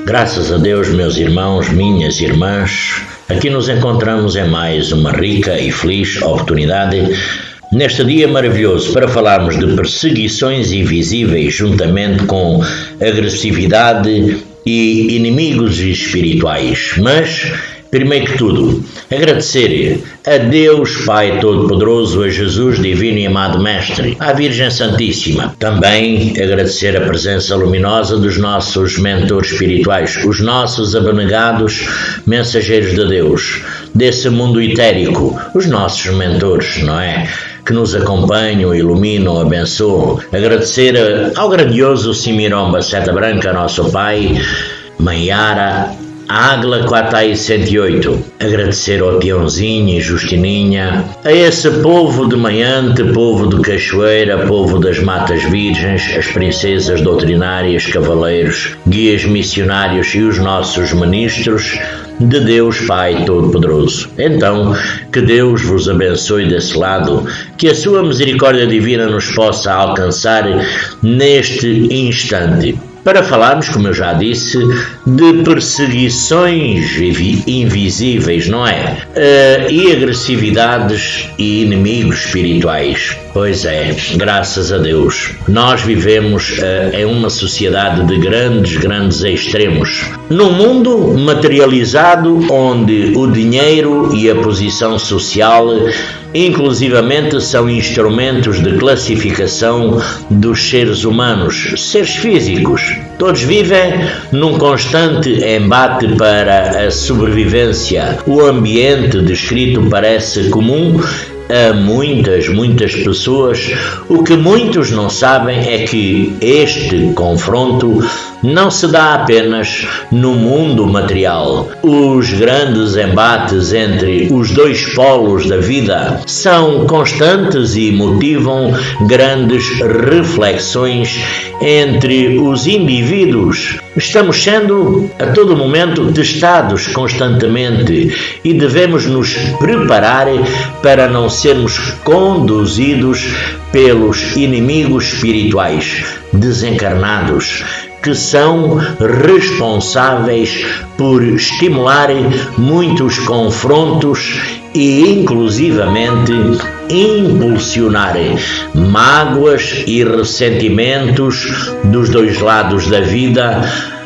Graças a Deus, meus irmãos, minhas irmãs, aqui nos encontramos em mais uma rica e feliz oportunidade neste dia maravilhoso para falarmos de perseguições invisíveis juntamente com agressividade e inimigos espirituais. Mas, primeiro que tudo, agradecer a Deus Pai Todo-Poderoso, a Jesus Divino e Amado Mestre, à Virgem Santíssima. Também agradecer a presença luminosa dos nossos mentores espirituais, os nossos abnegados mensageiros de Deus, desse mundo etérico, os nossos mentores, não é? Que nos acompanham, iluminam, abençoam. Agradecer ao grandioso Simiromba Seta Branca, nosso Pai, Mãe Yara, Águila 4/108, agradecer ao Peãozinho e Justininha, a esse povo de Maiante, povo de Cachoeira, povo das Matas Virgens, as princesas doutrinárias, cavaleiros, guias missionários e os nossos ministros de Deus Pai Todo-Poderoso. Então, que Deus vos abençoe desse lado, que a sua misericórdia divina nos possa alcançar neste instante. Para falarmos, como eu já disse, de perseguições invisíveis, não é? E agressividades e inimigos espirituais. Pois é, graças a Deus. Nós vivemos em uma sociedade de grandes extremos. Num mundo materializado onde o dinheiro e a posição social inclusivamente são instrumentos de classificação dos seres humanos, seres físicos. Todos vivem num constante embate para a sobrevivência. O ambiente descrito parece comum a muitas pessoas. O que muitos não sabem é que este confronto não se dá apenas no mundo material. Os grandes embates entre os dois polos da vida são constantes e motivam grandes reflexões entre os indivíduos. Estamos sendo a todo momento testados constantemente e devemos nos preparar para não sermos conduzidos pelos inimigos espirituais desencarnados, que são responsáveis por estimular muitos confrontos e inclusivamente impulsionar mágoas e ressentimentos dos dois lados da vida,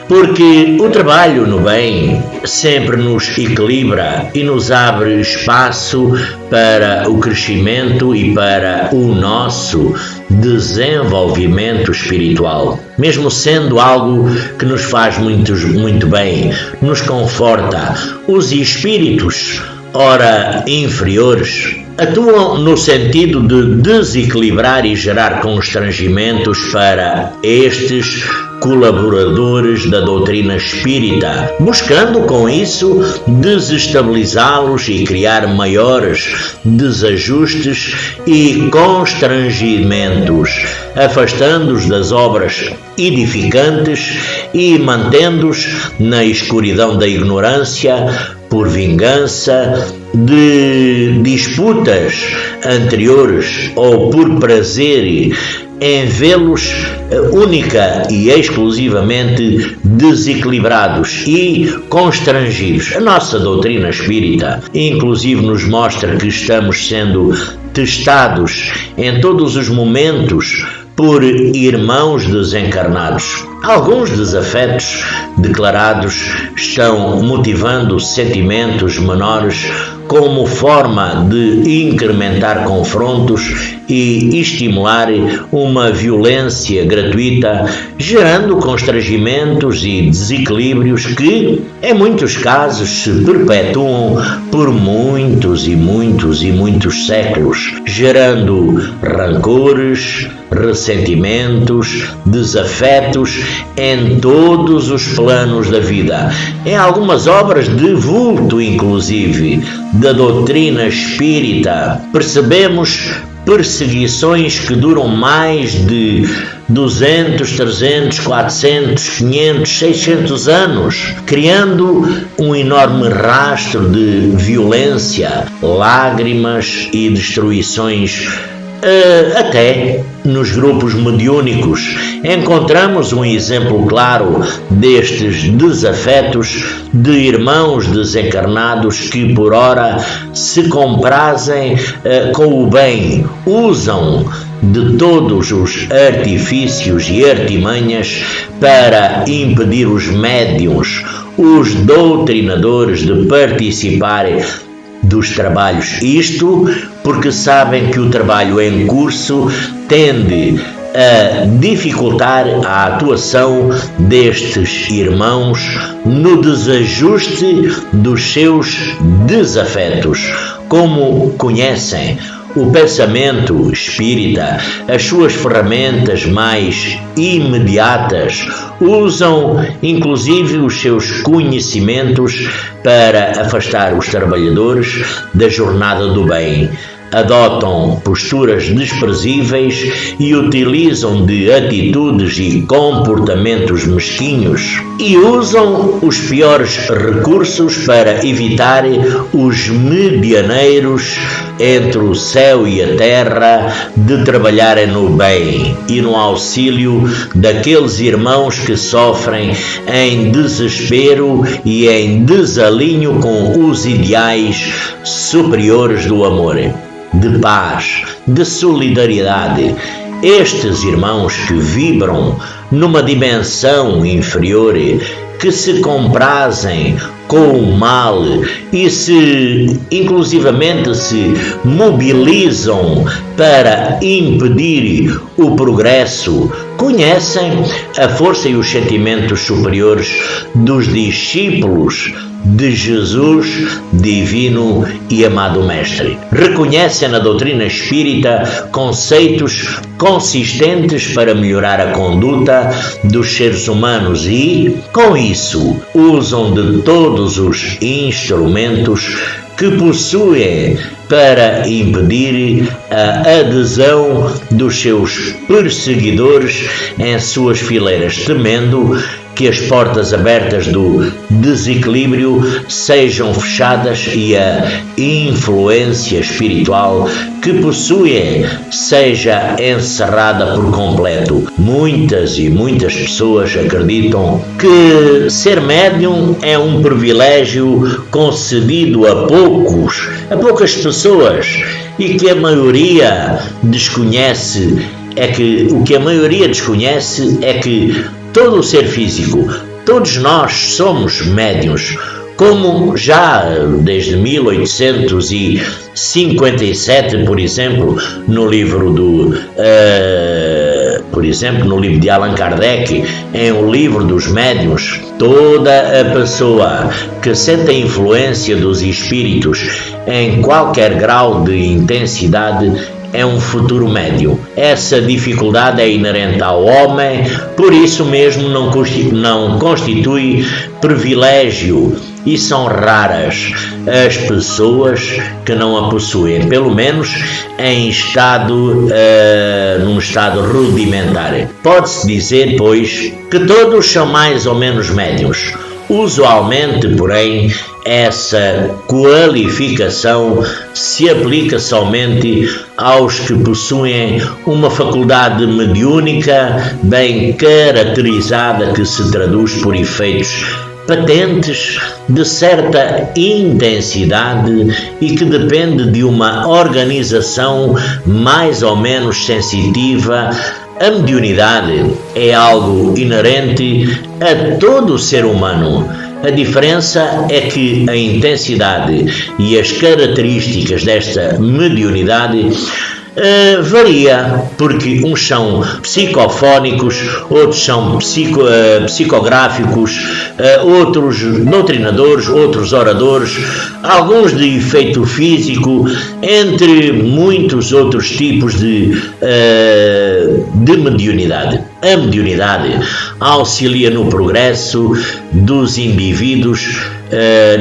porque o trabalho no bem sempre nos equilibra e nos abre espaço para o crescimento e para o nosso desenvolvimento espiritual, mesmo sendo algo que nos faz muito bem, nos conforta. Os espíritos, ora inferiores, atuam no sentido de desequilibrar e gerar constrangimentos para estes colaboradores da doutrina espírita, buscando com isso desestabilizá-los e criar maiores desajustes e constrangimentos, afastando-os das obras edificantes e mantendo-os na escuridão da ignorância por vingança de disputas anteriores ou por prazer em vê-los única e exclusivamente desequilibrados e constrangidos. A nossa doutrina espírita, inclusive, nos mostra que estamos sendo testados em todos os momentos por irmãos desencarnados. Alguns desafetos declarados estão motivando sentimentos menores como forma de incrementar confrontos e estimular uma violência gratuita, gerando constrangimentos e desequilíbrios que, em muitos casos, se perpetuam por muitos séculos, gerando rancores, ressentimentos, desafetos em todos os planos da vida. Em algumas obras de vulto, inclusive, da doutrina espírita, percebemos perseguições que duram mais de 200, 300, 400, 500, 600 anos, criando um enorme rastro de violência, lágrimas e destruições Até nos grupos mediúnicos encontramos um exemplo claro destes desafetos de irmãos desencarnados que por ora se comprazem com o bem, usam de todos os artifícios e artimanhas para impedir os médiuns, os doutrinadores de participarem dos trabalhos. Isto porque sabem que o trabalho em curso tende a dificultar a atuação destes irmãos no desajuste dos seus desafetos. Como conhecem o pensamento espírita, as suas ferramentas mais imediatas, usam inclusive os seus conhecimentos para afastar os trabalhadores da jornada do bem. Adotam posturas desprezíveis e utilizam de atitudes e comportamentos mesquinhos e usam os piores recursos para evitar os medianeiros entre o céu e a terra de trabalharem no bem e no auxílio daqueles irmãos que sofrem em desespero e em desalinho com os ideais superiores do amor, de paz, de solidariedade. Estes irmãos que vibram numa dimensão inferior, que se comprazem com o mal e inclusivamente se mobilizam para impedir o progresso, conhecem a força e os sentimentos superiores dos discípulos de Jesus, divino e amado Mestre. Reconhecem na doutrina espírita conceitos consistentes para melhorar a conduta dos seres humanos e, com isso, usam de todos os instrumentos que possuem para impedir a adesão dos seus perseguidores em suas fileiras, temendo que as portas abertas do desequilíbrio sejam fechadas e a influência espiritual que possuem seja encerrada por completo. Muitas e muitas pessoas acreditam que ser médium é um privilégio concedido a poucas pessoas e que a maioria desconhece. O que a maioria desconhece é que todo o ser físico, todos nós somos médiuns, como já desde 1857, por exemplo, no livro de Allan Kardec, em O Livro dos Médiuns, toda a pessoa que sente a influência dos espíritos em qualquer grau de intensidade é um futuro médium. Essa dificuldade é inerente ao homem, por isso mesmo não constitui privilégio e são raras as pessoas que não a possuem, pelo menos num estado rudimentar. Pode-se dizer, pois, que todos são mais ou menos médiuns. Usualmente, porém, essa qualificação se aplica somente aos que possuem uma faculdade mediúnica bem caracterizada que se traduz por efeitos patentes de certa intensidade e que depende de uma organização mais ou menos sensitiva. A mediunidade é algo inerente a todo o ser humano. A diferença é que a intensidade e as características desta mediunidade varia, porque uns são psicofónicos, outros são psicográficos, outros doutrinadores, outros oradores, alguns de efeito físico, entre muitos outros tipos de mediunidade. A mediunidade auxilia no progresso dos indivíduos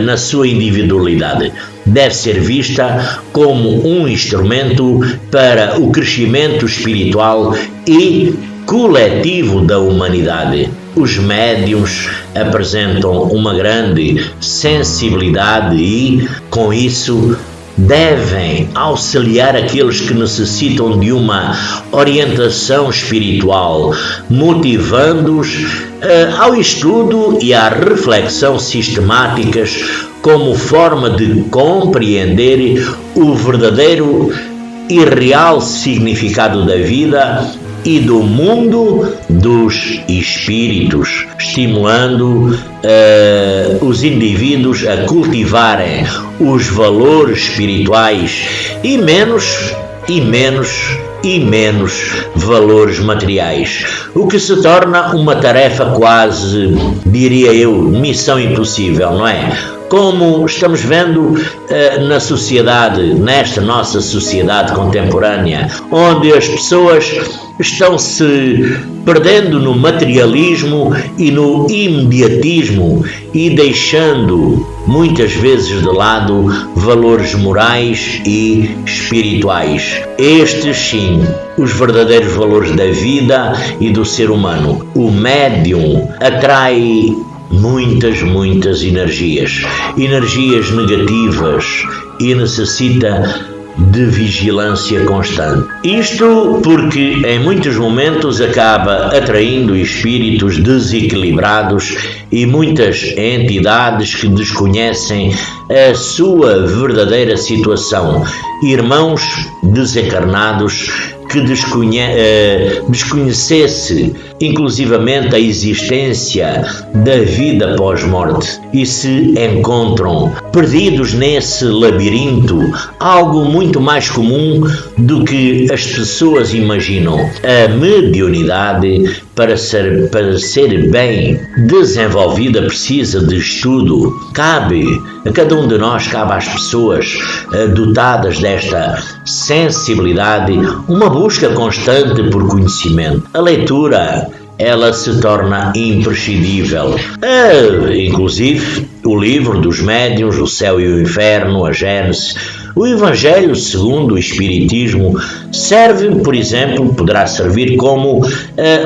na sua individualidade. Deve ser vista como um instrumento para o crescimento espiritual e coletivo da humanidade. Os médiuns apresentam uma grande sensibilidade e, com isso, devem auxiliar aqueles que necessitam de uma orientação espiritual, motivando-os ao estudo e à reflexão sistemáticas como forma de compreender o verdadeiro e real significado da vida e do mundo dos espíritos, estimulando os indivíduos a cultivarem os valores espirituais e menos valores materiais, o que se torna uma tarefa quase, diria eu, missão impossível, não é? Como estamos vendo na sociedade, nesta nossa sociedade contemporânea, onde as pessoas estão se perdendo no materialismo e no imediatismo e deixando muitas vezes de lado valores morais e espirituais. Estes sim, os verdadeiros valores da vida e do ser humano. O médium atrai muitas energias negativas e necessita de vigilância constante. Isto porque em muitos momentos acaba atraindo espíritos desequilibrados e muitas entidades que desconhecem a sua verdadeira situação, irmãos desencarnados que desconhecesse inclusivamente a existência da vida pós-morte e se encontram perdidos nesse labirinto, algo muito mais comum do que as pessoas imaginam. A mediunidade, para ser bem desenvolvida, precisa de estudo. Cabe a cada um de nós, cabe às pessoas dotadas desta sensibilidade, uma busca constante por conhecimento. A leitura, ela se torna imprescindível. Inclusive, o livro dos médiuns, o Céu e o Inferno, a Gênese, o Evangelho segundo o Espiritismo, poderá servir como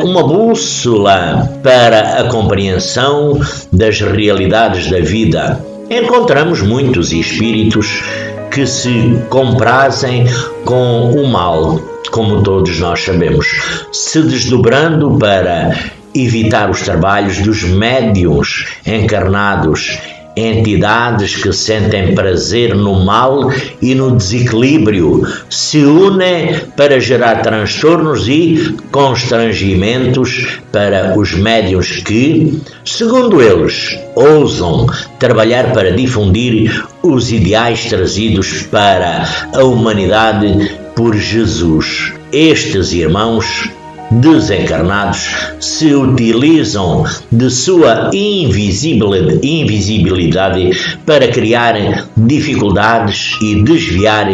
uma bússola para a compreensão das realidades da vida. Encontramos muitos espíritos que se comprazem com o mal, como todos nós sabemos, se desdobrando para evitar os trabalhos dos médiuns encarnados, entidades que sentem prazer no mal e no desequilíbrio, se unem para gerar transtornos e constrangimentos para os médiuns que, segundo eles, ousam trabalhar para difundir os ideais trazidos para a humanidade por Jesus. Estes irmãos desencarnados se utilizam de sua invisibilidade para criar dificuldades e desviar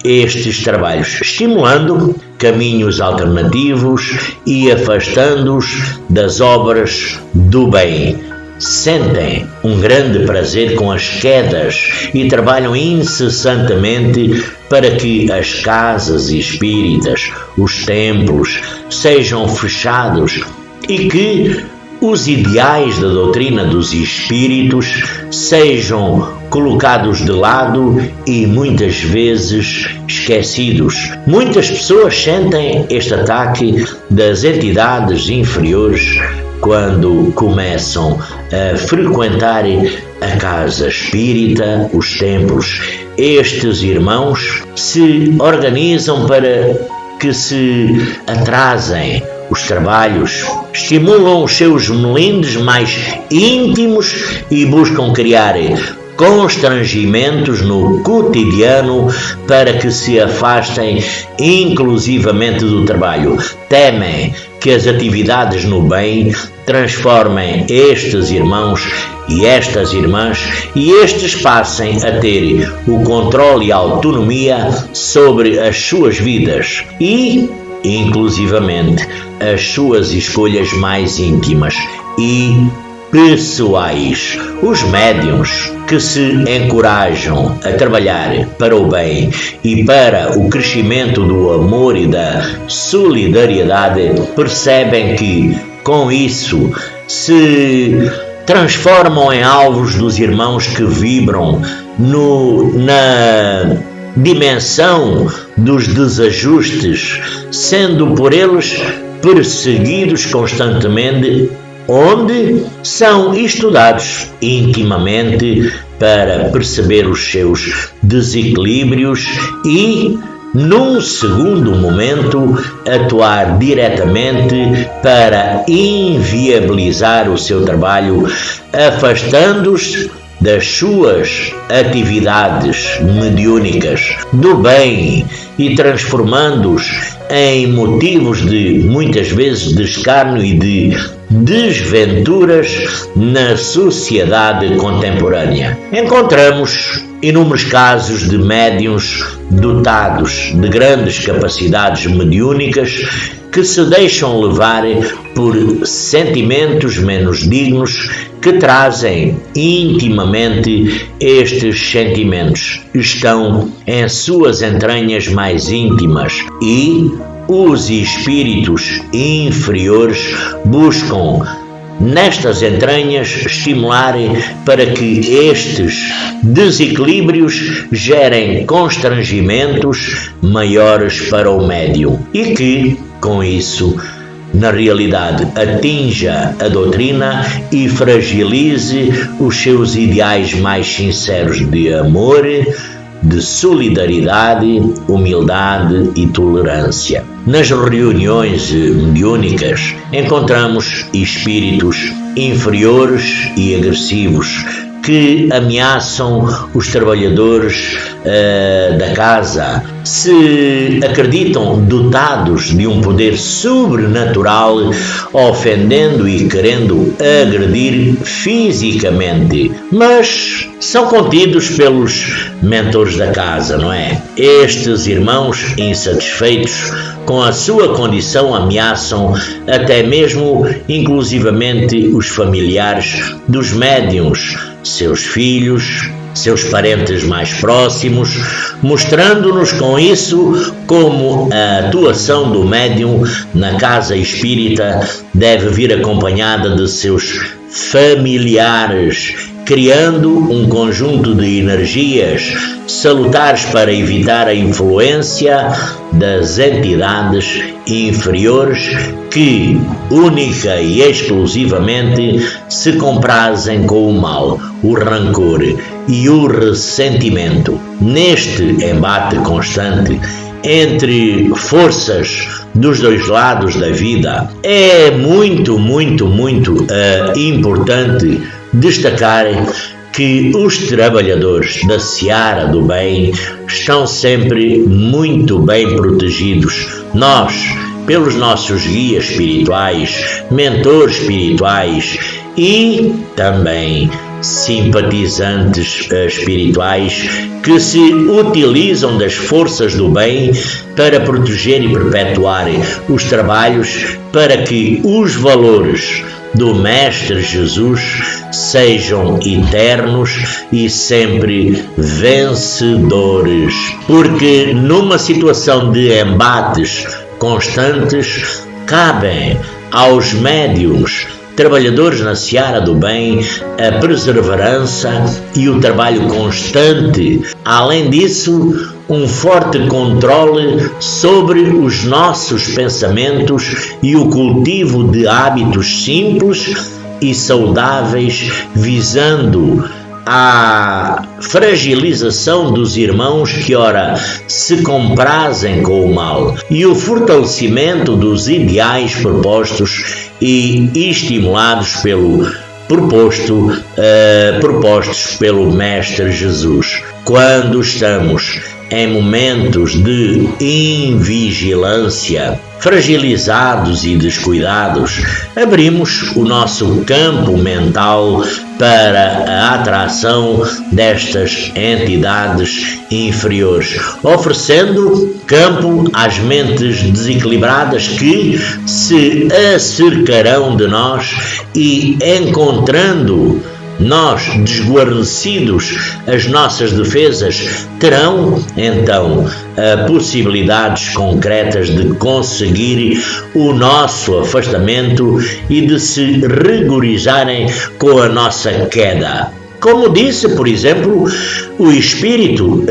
estes trabalhos, estimulando caminhos alternativos e afastando-os das obras do bem. Sentem um grande prazer com as quedas e trabalham incessantemente para que as casas espíritas, os templos, sejam fechados e que os ideais da doutrina dos espíritos sejam colocados de lado e muitas vezes esquecidos. Muitas pessoas sentem este ataque das entidades inferiores quando começam a frequentar a casa espírita, os templos. Estes irmãos se organizam para que se atrasem os trabalhos, estimulam os seus melindes mais íntimos e buscam criar constrangimentos no cotidiano para que se afastem inclusivamente do trabalho. Temem que as atividades no bem transformem estes irmãos e estas irmãs e estes passem a ter o controle e a autonomia sobre as suas vidas e, inclusivamente, as suas escolhas mais íntimas e pessoais. Os médiuns que se encorajam a trabalhar para o bem e para o crescimento do amor e da solidariedade percebem que, com isso, se transformam em alvos dos irmãos que vibram dimensão dos desajustes, sendo por eles perseguidos constantemente, onde são estudados intimamente para perceber os seus desequilíbrios e, num segundo momento, atuar diretamente para inviabilizar o seu trabalho, afastando-os das suas atividades mediúnicas do bem e transformando-os em motivos de, muitas vezes, de escárnio e de desventuras na sociedade contemporânea. Encontramos inúmeros casos de médiuns dotados de grandes capacidades mediúnicas que se deixam levar por sentimentos menos dignos que trazem intimamente estes sentimentos. Estão em suas entranhas mais íntimas e os espíritos inferiores buscam nestas entranhas estimular para que estes desequilíbrios gerem constrangimentos maiores para o médium e que, com isso, na realidade, atinja a doutrina e fragilize os seus ideais mais sinceros de amor, de solidariedade, humildade e tolerância. Nas reuniões mediúnicas encontramos espíritos inferiores e agressivos que ameaçam os trabalhadores da casa, se acreditam dotados de um poder sobrenatural, ofendendo e querendo agredir fisicamente, mas são contidos pelos mentores da casa, não é? Estes irmãos insatisfeitos com a sua condição ameaçam até mesmo inclusivamente os familiares dos médiuns, seus filhos, seus parentes mais próximos, mostrando-nos com isso como a atuação do médium na casa espírita deve vir acompanhada de seus familiares, criando um conjunto de energias salutares para evitar a influência das entidades inferiores que, única e exclusivamente, se comprazem com o mal, o rancor e o ressentimento. Neste embate constante entre forças dos dois lados da vida, é muito importante destacar que os trabalhadores da seara do bem estão sempre muito bem protegidos. Nós, pelos nossos guias espirituais, mentores espirituais e também simpatizantes espirituais que se utilizam das forças do bem para proteger e perpetuar os trabalhos para que os valores do Mestre Jesus sejam eternos e sempre vencedores. Porque numa situação de embates constantes, cabem aos médiuns, trabalhadores na seara do bem, a perseverança e o trabalho constante. Além disso, um forte controle sobre os nossos pensamentos e o cultivo de hábitos simples e saudáveis, visando a fragilização dos irmãos que ora se comprazem com o mal e o fortalecimento dos ideais propostos e estimulados propostos pelo Mestre Jesus. Quando estamos em momentos de invigilância, fragilizados e descuidados, abrimos o nosso campo mental para a atração destas entidades inferiores, oferecendo campo às mentes desequilibradas que se acercarão de nós e, encontrando nós desguarnecidos as nossas defesas, terão então possibilidades concretas de conseguir o nosso afastamento e de se regozijarem com a nossa queda. Como disse, por exemplo, o espírito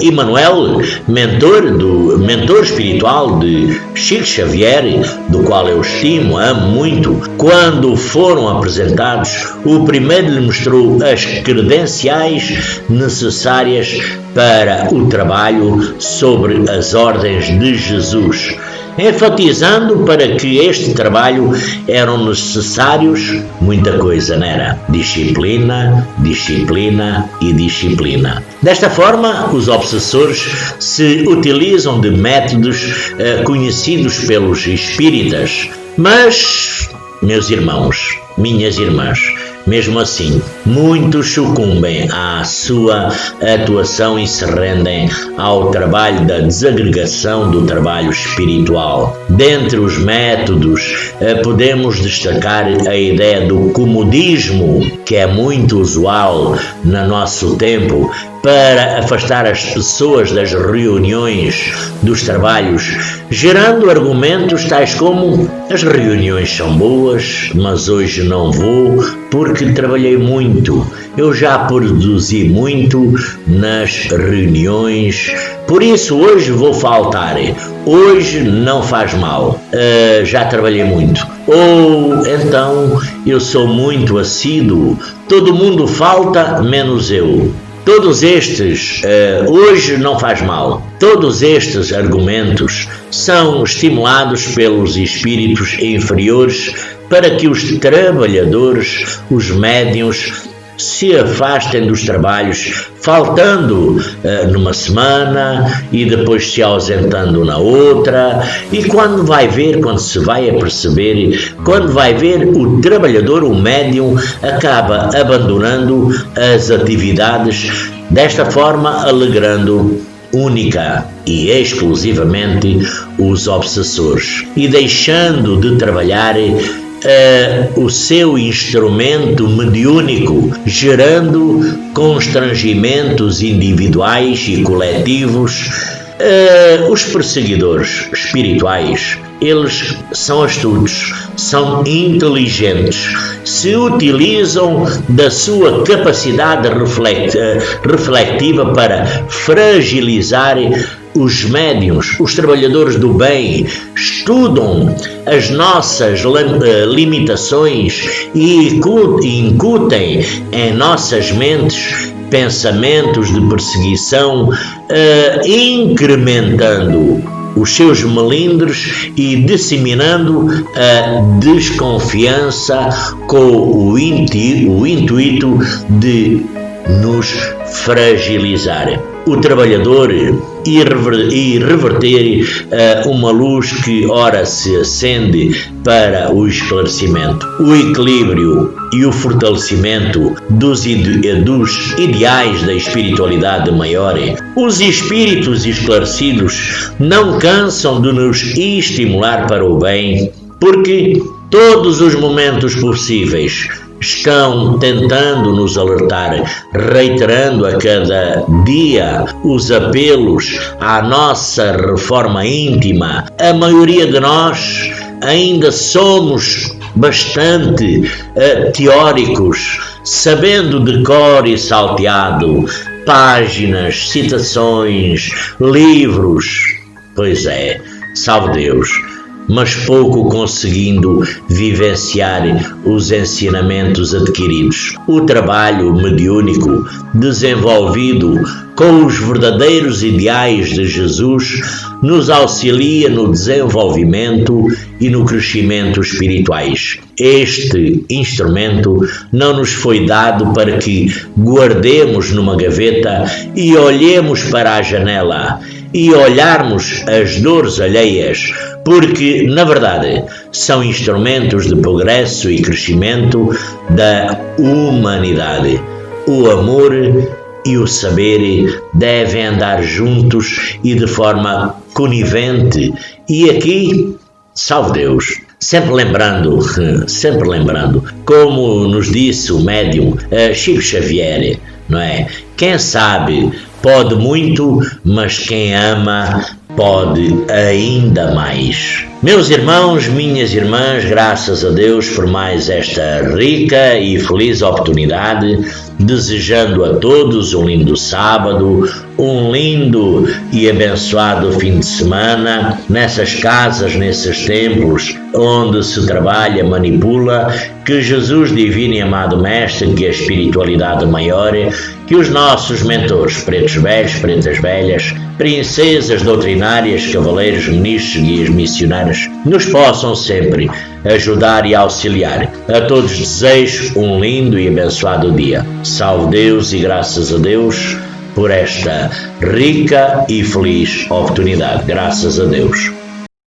Emmanuel, mentor espiritual de Chico Xavier, do qual eu estimo, amo muito, quando foram apresentados, o primeiro lhe mostrou as credenciais necessárias para o trabalho sobre as ordens de Jesus, enfatizando para que este trabalho eram necessários muita coisa, não era? Disciplina, disciplina e disciplina. Desta forma, os obsessores se utilizam de métodos conhecidos pelos espíritas, mas, meus irmãos, minhas irmãs, mesmo assim, muitos sucumbem à sua atuação e se rendem ao trabalho da desagregação do trabalho espiritual. Dentre os métodos, podemos destacar a ideia do comodismo, que é muito usual no nosso tempo, para afastar as pessoas das reuniões, dos trabalhos, gerando argumentos tais como: as reuniões são boas, mas hoje não vou porque trabalhei muito, eu já produzi muito nas reuniões, por isso hoje vou faltar, hoje não faz mal, já trabalhei muito. Ou então, eu sou muito assíduo, todo mundo falta menos eu. Todos estes, hoje não faz mal, todos estes argumentos são estimulados pelos espíritos inferiores para que os trabalhadores, os médiuns, se afastem dos trabalhos, faltando numa semana e depois se ausentando na outra, e quando se vai aperceber, quando vai ver, o trabalhador, o médium, acaba abandonando as atividades, desta forma alegrando única e exclusivamente os obsessores e deixando de trabalhar o seu instrumento mediúnico, gerando constrangimentos individuais e coletivos. Os perseguidores espirituais, eles são astutos, são inteligentes, se utilizam da sua capacidade reflexiva para fragilizar os médiuns, os trabalhadores do bem, estudam as nossas limitações e incutem em nossas mentes pensamentos de perseguição, incrementando os seus melindres e disseminando a desconfiança com o intuito de nos fragilizar. O trabalhador e reverter uma luz que ora se acende para o esclarecimento, o equilíbrio e o fortalecimento dos ideais da espiritualidade maior. Os espíritos esclarecidos não cansam de nos estimular para o bem, porque todos os momentos possíveis estão tentando nos alertar, reiterando a cada dia os apelos à nossa reforma íntima. A maioria de nós ainda somos bastante teóricos, sabendo de cor e salteado páginas, citações, livros. Pois é, salve Deus, mas pouco conseguindo vivenciar os ensinamentos adquiridos. O trabalho mediúnico desenvolvido com os verdadeiros ideais de Jesus nos auxilia no desenvolvimento e no crescimento espirituais. Este instrumento não nos foi dado para que guardemos numa gaveta e olhemos para a janela e olharmos as dores alheias, porque, na verdade, são instrumentos de progresso e crescimento da humanidade. O amor e o saber devem andar juntos e de forma conivente. E aqui, salve Deus, sempre lembrando, como nos disse o médium Chico Xavier, não é? Quem sabe pode muito, mas quem ama pode ainda mais. Meus irmãos, minhas irmãs, graças a Deus por mais esta rica e feliz oportunidade, desejando a todos um lindo sábado, um lindo e abençoado fim de semana, nessas casas, nesses templos, onde se trabalha, manipula, que Jesus divino e amado Mestre, que a espiritualidade maior, que os nossos mentores, pretos velhos, pretas velhas, princesas doutrinárias, cavaleiros, ministros, guias missionários, nos possam sempre ajudar e auxiliar. A todos desejo um lindo e abençoado dia. Salve Deus e graças a Deus por esta rica e feliz oportunidade. Graças a Deus.